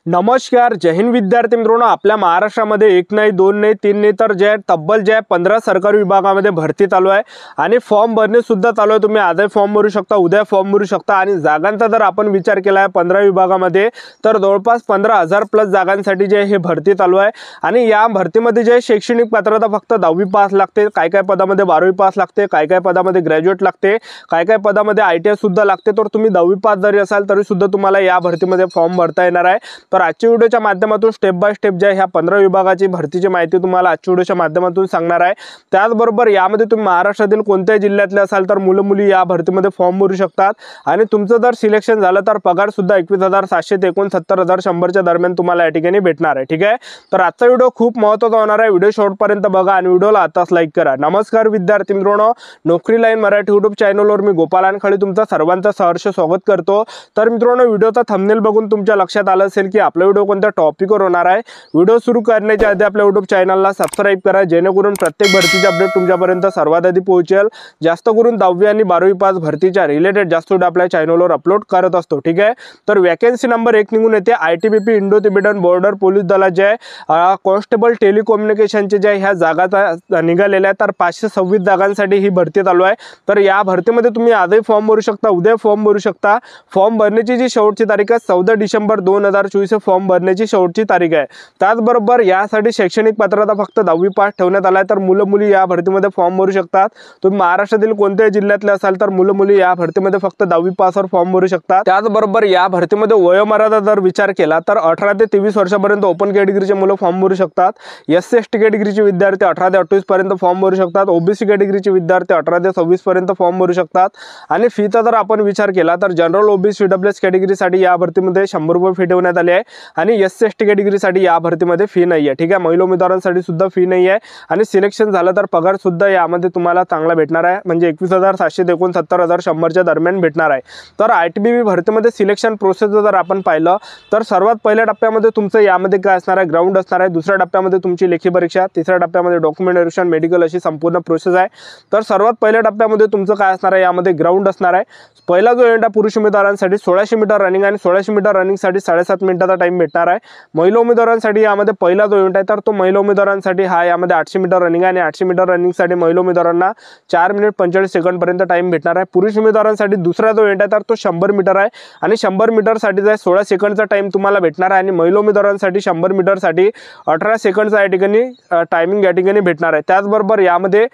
नमस्कार, जय हिंद विद्यार्थी मित्रांनो। आपल्या महाराष्ट्रामध्ये एक नाही, दोन नाही, तीन नाही तर जे तब्बल 15 सरकारी विभागामध्ये भरती चालू आहे आणि फॉर्म भरणे सुद्धा चालू आहे। तुम्ही आजही फॉर्म भरू शकता, उद्या फॉर्म भरू शकता आणि जागांचा जर आपण विचार केला आहे 15 विभागामध्ये तर जवळपास 15,000 प्लस जागांसाठी जे हे भरती चालू आहे। आणि या भरतीमध्ये जे शैक्षणिक पात्रता फक्त 10वी पास लागते, काय काय पदामध्ये 12वी पास लागते, काय काय पदामध्ये ग्रॅज्युएट लागते, काय काय पदामध्ये ITI सुद्धा लागते। तर तुम्ही 10वी पास जरी असाल तरी सुद्धा तुम्हाला या भरतीमध्ये फॉर्म भरता येणार आहे। तर आजच्या व्हिडिओच्या माध्यमातून स्टेप बाय स्टेप जे ह्या 15 विभागाची भरतीची माहिती तुम्हाला आजच्या व्हिडिओच्या माध्यमातून सांगणार आहे। त्याचबरोबर यामध्ये तुम्ही महाराष्ट्रातील कोणत्याही जिल्ह्यातले असाल तर मुलं मुली या भरतीमध्ये फॉर्म भरू शकतात आणि तुमचं जर सिलेक्शन झालं तर पगार सुद्धा 21,700 ते 69,100 च्या दरम्यान तुम्हाला या ठिकाणी भेटणार आहे। ठीक आहे, तर आजचा व्हिडिओ खूप महत्त्वाचा होणार आहे। व्हिडिओ शेवटपर्यंत बघा आणि व्हिडिओला आताच लाईक करा। नमस्कार विद्यार्थी मित्रांनो, नोकरी लाईन मराठी यूट्यूब चॅनलवर मी गोपाल अनखळे तुमचं सर्वांचं सहर्ष स्वागत करतो। तर मित्रांनो, व्हिडिओचा थंबनेल बघून तुमच्या लक्षात आलं असेल की आपला व्हिडिओ कोणत्या टॉपिकवर होणार आहे। व्हिडिओ सुरू करण्याच्या आधी आपल्या यूट्यूब चॅनलला सबस्क्राइब करा, जेणेकरून प्रत्येक भरतीचे अपडेट तुमच्यापर्यंत सर्वात आधी पोहोचेल। जास्त करून 10वी आणि 12वी पास भरतीच्या रिलेटेड जास्त व्हिडिओ आपल्या चॅनलवर अपलोड करत असतो। ठीक आहे, तर वॅकन्सी नंबर 1 निघून येते ITBP Indo Tibetan border police दलाचे कॉन्स्टेबल टेलिकम्युनिकेशनचे जे ह्या जागा निघालेल्या आहेत। तर 526 जागांसाठी ही भरती चालू आहे। तर या भरतीमध्ये तुम्ही आजही फॉर्म भरू शकता, उद्या फॉर्म भरू शकता। फॉर्म भरण्याची जी शेवटची तारीख आहे 14 डिसेंबर 2024 फॉर्म भरण्याची शेवटची तारीख आहे। त्याचबरोबर यासाठी शैक्षणिक पात्रता फक्त 10वी पास ठेवण्यात आला आहे। तर मुलं मुली या भरतीमध्ये फॉर्म भरू शकतात। तुम्ही महाराष्ट्रातील कोणत्याही जिल्ह्यातले असाल तर मुलं मुली या भरतीमध्ये फक्त 10वी पासवर फॉर्म भरू शकतात। त्याचबरोबर या भरतीमध्ये वयोमर्यादा जर विचार केला तर 18 ते 23 वर्षापर्यंत ओपन कॅटेगरीचे मुलं फॉर्म भरू शकतात। SC/ST कॅटेगरीचे विद्यार्थी 18 ते 28 पर्यंत फॉर्म भरू शकतात। OBC कॅटेगरीचे विद्यार्थी 18 ते 26 पर्यंत फॉर्म भरू शकतात। आणि फीचा जर आपण विचार केला तर जनरल OBC EWS कॅटेगरीसाठी या भरतीमध्ये 100 रुपये फी ठेवण्यात आली आहे आणि SC/ST कॅटेगरीसाठी या भरतीमध्ये फी नाही आहे। ठीक आहे, महिला उमेदवारांसाठी सुद्धा फी नाही आहे आणि सिलेक्शन झालं तर पगार सुद्धा यामध्ये तुम्हाला चांगला भेटणार आहे, म्हणजे 21,700 ते 69,100 च्या दरम्यान भेटणार आहे। तर ITBP भरतीमध्ये सिलेक्शन प्रोसेस जर आपण पाहिलं तर सर्वात पहिल्या टप्प्यामध्ये तुमचं यामध्ये काय असणार आहे, ग्राउंड असणार आहे। दुसऱ्या टप्प्यामध्ये तुमची लेखी परीक्षा, तिसऱ्या टप्प्यामध्ये डॉक्युमेंट व्हेरिफिकेशन, मेडिकल अशी संपूर्ण प्रोसेस आहे। तर सर्वात पहिल्या टप्प्यामध्ये तुमचं काय असणार आहे, यामध्ये ग्राउंड असणार आहे। पहिला जो इव्हेंट आहे पुरुष उमेदवारांसाठी 1600 मीटर रनिंग आणि 1600 मीटर रनिंगसाठी 7.5 मिनिटाचा टाइम भेटणार आहे। महिला उमेदवारांसाठी यामध्ये पहिला जो इव्हेंट आहे तर तो महिला उमेदवारांसाठी हा यामध्ये 800 मीटर रनिंग आणि 800 मीटर रनिंगसाठी महिला उमेदवारांना 4 मिनिट 45 सेकंड पर्यंत टाइम भेटणार आहे। पुरुष उमेदवारांसाठी दुसरा जो इव्हेंट आहे तर तो 100 मीटर आहे आणि 100 मीटरसाठी 16 सेकंडचा टाइम तुम्हाला भेटणार आहे आणि महिला उमेदवारांसाठी 100 मीटरसाठी 18 सेकंडचा या ठिकाणी टायमिंग या ठिकाणी भेटणार आहे। त्याचबरोबर यामध्ये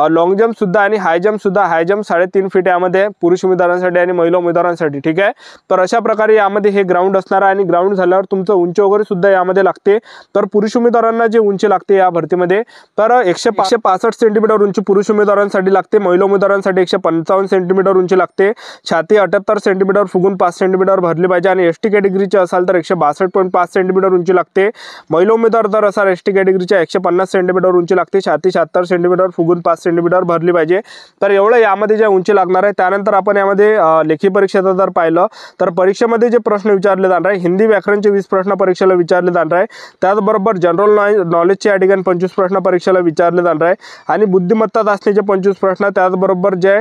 लॉंग जंप सुद्धा आणि हाय जंप सुद्धा, हाय जंप 3.5 फीट यामध्ये पुरुष उमेदवारांसाठी आणि महिला उमेदवारांसाठी। ठीक आहे, तर अशा प्रकारे यामध्ये हे ग्राउंड असणार आहे आणि ग्राउंड झाल्यावर तुमचं उंची वगैरे सुद्धा यामध्ये लागते। तर पुरुष उमेदवारांना जे उंची लागते या भरतीमध्ये तर 165 सेंटीमीटर उंची पुरुष उमेदवारांसाठी लागते, महिला उमेदवारांसाठी 155 सेंटीमीटर उंची लागते। छाती 78 सेंटीमीटर फुगून 5 सेंटीमीटर भरली पाहिजे आणि ST कॅटेगरीचे असाल तर 162.5 सेंटीमीटर उंची लागते। महिला उमेदवार जर असाल ST कॅटेगरीच्या 150 सेंटीमीटर उंची लागते, छाती 76 सेंटीमीटर फुगून 5 सेंटीमीटर भरली पाहिजे। तर एवढं यामध्ये जे उंची लागणार आहे। त्यानंतर आपण यामध्ये लेखी परीक्षेचं जर पाहिलं तर परीक्षेमध्ये जे प्रश्न विचारले जाणार आहे, हिंदी व्याकरणचे 20 प्रश्न परीक्षेला विचारले जाणार आहे। त्याचबरोबर जनरल नॉलेजचे या ठिकाणी 25 प्रश्न परीक्षेला विचारले जाणार आहे आणि बुद्धिमत्ता चाचणीचे 25 प्रश्न, त्याचबरोबर जे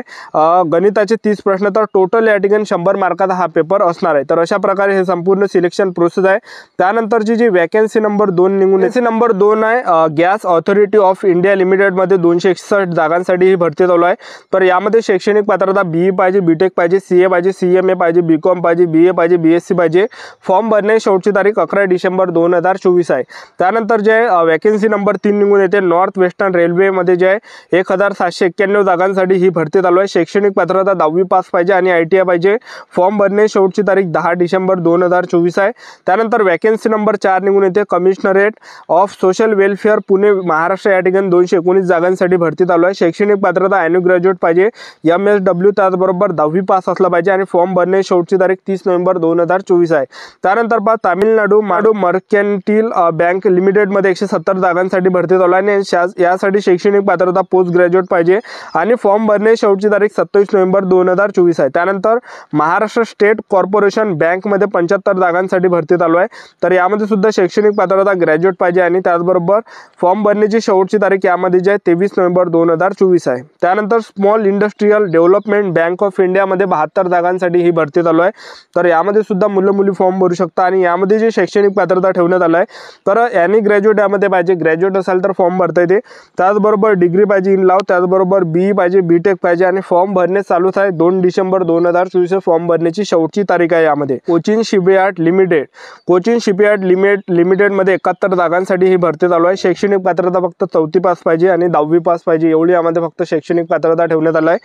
गणिताचे 30 प्रश्न। तर टोटल या ठिकाणी 100 मार्काचा हा पेपर असणार आहे। तर अशा प्रकारे हे संपूर्ण सिलेक्शन प्रोसेस आहे। त्यानंतरची जी वॅकन्सी नंबर 2 निघून येते, नंबर 2 आहे gas authority of India limited मध्ये 261 जागांसाठी ही भरती चालू आहे। तर यामध्ये शैक्षणिक पात्रता BE पाहिजे, BTech पाहिजे, CA पाहिजे, CMA पाहिजे, BCom पाहिजे, BA पाहिजे, BSc पाहिजे। फॉर्म भरण्याची शेवटची तारीख 11 डिसेंबर 2024 आहे। त्यानंतर जे वॅकन्सी नंबर 3 निघून येते नॉर्थ वेस्टर्न रेल्वे मध्ये जे 1791 जागांसाठी ही भरती चालू आहे। शैक्षणिक पात्रता 10वी पास पाहिजे आणि ITI पाहिजे। फॉर्म भरण्याची शेवटची तारीख 10 डिसेंबर 2024 आहे। त्यानंतर वॅकन्सी नंबर 4 निघून येते commissionerate of social welfare Pune Maharashtra, या ठिकाणी 219 जागांसाठी भरती चालू आहे। शैक्षणिक पात्रता अन्यू ग्रॅज्युएट पाहिजे, MSW त्याचबरोबर 10वी पास असला पाहिजे आणि फॉर्म भरण्याची शेवटची तारीख 30 नोव्हेंबर 2024 आहे। त्यानंतर तामिळनाडू मर्कंटाइल बँक लिमिटेड मध्ये 170 जागांसाठी भरती चालू आहे आणि यासाठी शैक्षणिक पात्रता पोस्ट ग्रॅज्युएट पाहिजे आणि फॉर्म भरण्याची शेवटची तारीख 27 नोव्हेंबर 2024 आहे। त्यानंतर महाराष्ट्र स्टेट कॉर्पोरेशन बँक मध्ये 75 जागांसाठी भरती चालू आहे। तर यामध्ये सुद्धा शैक्षणिक पात्रता ग्रॅज्युएट पाहिजे आणि त्याचबरोबर फॉर्म भरण्याची शेवटची तारीख यामध्ये जे 23 नोव्हेंबर 2024 आहे। त्यानंतर small industrial development bank of India मध्ये 72 जागांसाठी ही भरती चालू आहे। तर यामध्ये सुद्धा मुलं मुली फॉर्म भरू शकता आणि यामध्ये जी शैक्षणिक पात्रता ठेवण्यात आलं आहे तर यांनी ग्रॅज्युएट यामध्ये पाहिजे, ग्रॅज्युएट असाल तर फॉर्म भरता येते, त्याचबरोबर डिग्री पाहिजे इन लॉ, त्याचबरोबर BE पाहिजे, BTech पाहिजे आणि फॉर्म भरणे चालूच आहे. 2 डिसेंबर 2024 फॉर्म भरण्याची शेवटची तारीख आहे. यामध्ये कोचिन शिपयार्ड लिमिटेड मध्ये 71 जागांसाठी ही भरती चालू आहे. शैक्षणिक पात्रता फक्त 4थी पास पाहिजे आणि 10वी पास पाहिजे, एवढी यामध्ये फक्त शैक्षणिक पात्रता ठेवण्यात आलं आहे.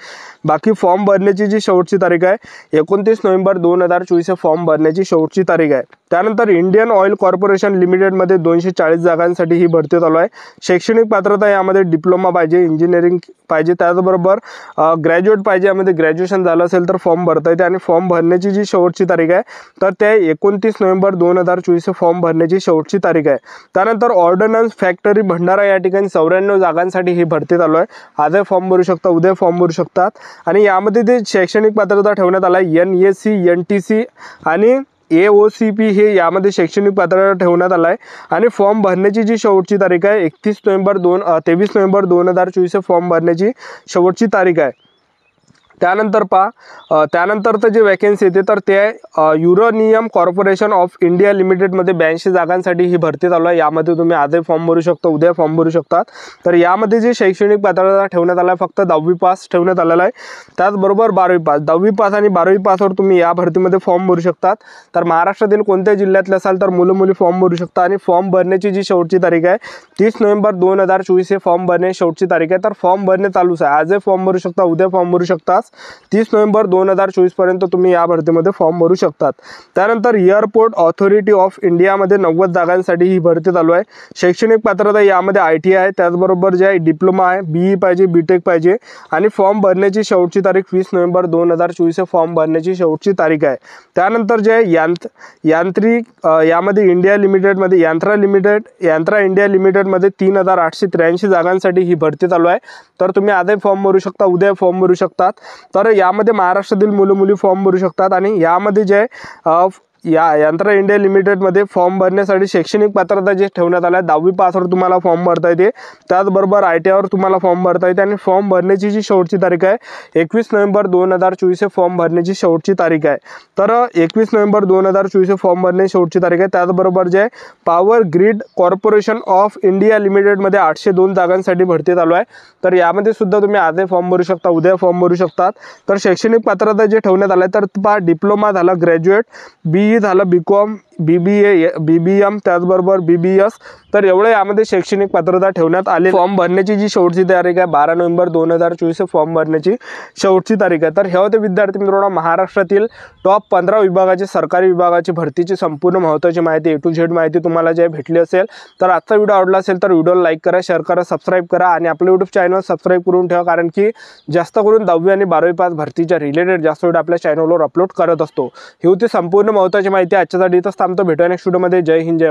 बाकी फॉर्म भरण्याची जी शेवटची तारीख आहे 29 नोव्हेंबर 2024 फॉर्म भरण्याची शेवटची तारीख आहे. त्यानंतर इंडियन ऑइल कॉर्पोरेशन लिमिटेडमध्ये 240 जागांसाठी ही भरती चालू आहे. शैक्षणिक पात्रता यामध्ये डिप्लोमा पाहिजे, इंजिनिअरिंग पाहिजे, त्याचबरोबर ग्रॅज्युएट पाहिजे, यामध्ये ग्रॅज्युएशन झालं असेल तर फॉर्म भरता येते आणि फॉर्म भरण्याची जी शेवटची तारीख आहे तर ते 29 नोव्हेंबर 2024 फॉर्म भरण्याची शेवटची तारीख आहे. त्यानंतर ऑर्डनन्स फॅक्टरी भंडारा या ठिकाणी 94 जागांसाठी ही भरती चालू आहे. आजही फॉर्म भरू शकता, उद्या फॉर्म भरू शकतात आणि यामध्ये ते शैक्षणिक पात्रता ठेवण्यात आला आहे. NSC NTC आणि AOCP हे यामध्ये शैक्षणिक पात्रता ठेवण्यात आला आहे आणि फॉर्म भरण्याची जी शेवटची तारीख आहे 23 नोव्हेंबर 2024 फॉर्म भरण्याची शेवटची तारीख आहे. त्यानंतर जे वॅकन्सी येते तर ते युरेनियम कॉर्पोरेशन ऑफ इंडिया लिमिटेडमध्ये 82 जागांसाठी ही भरती चालू आहे. यामध्ये तुम्ही आजही फॉर्म भरू शकता, उद्या फॉर्म भरू शकतात. तर यामध्ये जे शैक्षणिक पात्रता ठेवण्यात आला आहे फक्त 10वी पास ठेवण्यात आलेला आहे, त्याचबरोबर 12वी पास. 10वी पास आणि 12वी पासवर तुम्ही या भरतीमध्ये फॉर्म भरू शकतात. तर महाराष्ट्रातील कोणत्या जिल्ह्यातले असाल तर मुलं फॉर्म भरू शकता आणि फॉर्म भरण्याची जी शेवटची तारीख आहे 30 नोव्हेंबर 2024 हे फॉर्म भरण्याची शेवटची तारीख आहे. तर फॉर्म भरणे चालूच आहे, आजही फॉर्म भरू शकता, उद्या फॉर्म भरू शकतात. 30 नोव्हेंबर 2024 पर्यंत तुम्ही या भरतीमध्ये फॉर्म भरू शकतात. त्यानंतर एअरपोर्ट ऑथॉरिटी ऑफ इंडियामध्ये 90 जागांसाठी ही भरती चालू आहे. शैक्षणिक पात्रता यामध्ये ITI आहे, त्याचबरोबर जे आहे डिप्लोमा आहे, BE पाहिजे, BTech पाहिजे आणि फॉर्म भरण्याची शेवटची तारीख 20 नोव्हेंबर 2024 फॉर्म भरण्याची शेवटची तारीख आहे. त्यानंतर जे आहे यांत्रिक यामध्ये इंडिया लिमिटेडमध्ये यांत्रा इंडिया लिमिटेडमध्ये 3883 जागांसाठी ही भरती चालू आहे. तर तुम्ही आजही फॉर्म भरू शकता, उद्या फॉर्म भरू शकतात. तर यामध्ये महाराष्ट्रातील मुली फॉर्म भरू शकतात आणि यामध्ये जे यांत्रा इंडिया लिमिटेडमध्ये फॉर्म भरण्यासाठी शैक्षणिक पात्रता जे ठेवण्यात आलं आहे 10वी पासवर तुम्हाला फॉर्म भरता येते, त्याचबरोबर ITIवर तुम्हाला फॉर्म भरता येते आणि फॉर्म भरण्याची जी शेवटची तारीख आहे 21 नोव्हेंबर 2024 फॉर्म भरण्याची शेवटची तारीख आहे. तर 21 नोव्हेंबर 2024 फॉर्म भरण्याची शेवटची तारीख आहे. त्याचबरोबर जे power grid corporation of India लिमिटेडमध्ये 802 जागांसाठी भरती चालू आहे. तर यामध्ये सुद्धा तुम्ही आजही फॉर्म भरू शकता, उद्या फॉर्म भरू शकतात. तर शैक्षणिक पात्रता जे ठेवण्यात आलं आहे तर पहा डिप्लोमा झाला, ग्रॅज्युएट, BE झालं, BCom, BBA, BBM, त्याचबरोबर BBS. तर एवढे यामध्ये शैक्षणिक पात्रता ठेवण्यात आले. फॉर्म भरण्याची जी शेवटची तारीख आहे 12 नोव्हेंबर 2024 फॉर्म भरण्याची शेवटची तारीख आहे. तर हे होते विद्यार्थी मित्रांनो महाराष्ट्रातील टॉप 15 विभागाची सरकारी विभागाची भरतीची संपूर्ण महत्त्वाची माहिती A to Z माहिती तुम्हाला जे भेटली असेल. तर आजचा व्हिडिओ आवडला असेल तर व्हिडिओला लाईक करा, शेअर करा, सबस्क्राईब करा आणि आपलं YouTube चॅनल सबस्क्राईब करून ठेवा, कारण की जास्त करून 10वी आणि 12वी पास भरतीच्या रिलेटेड जास्त व्हिडिओ आपल्या चॅनलवर अपलोड करत असतो. ही होती संपूर्ण महत्त्वाची माहिती आजच्यासाठी. इथंच थांबतो, भेटूया नेक्स्ट व्हिडिओमध्ये. जय हिंद, जय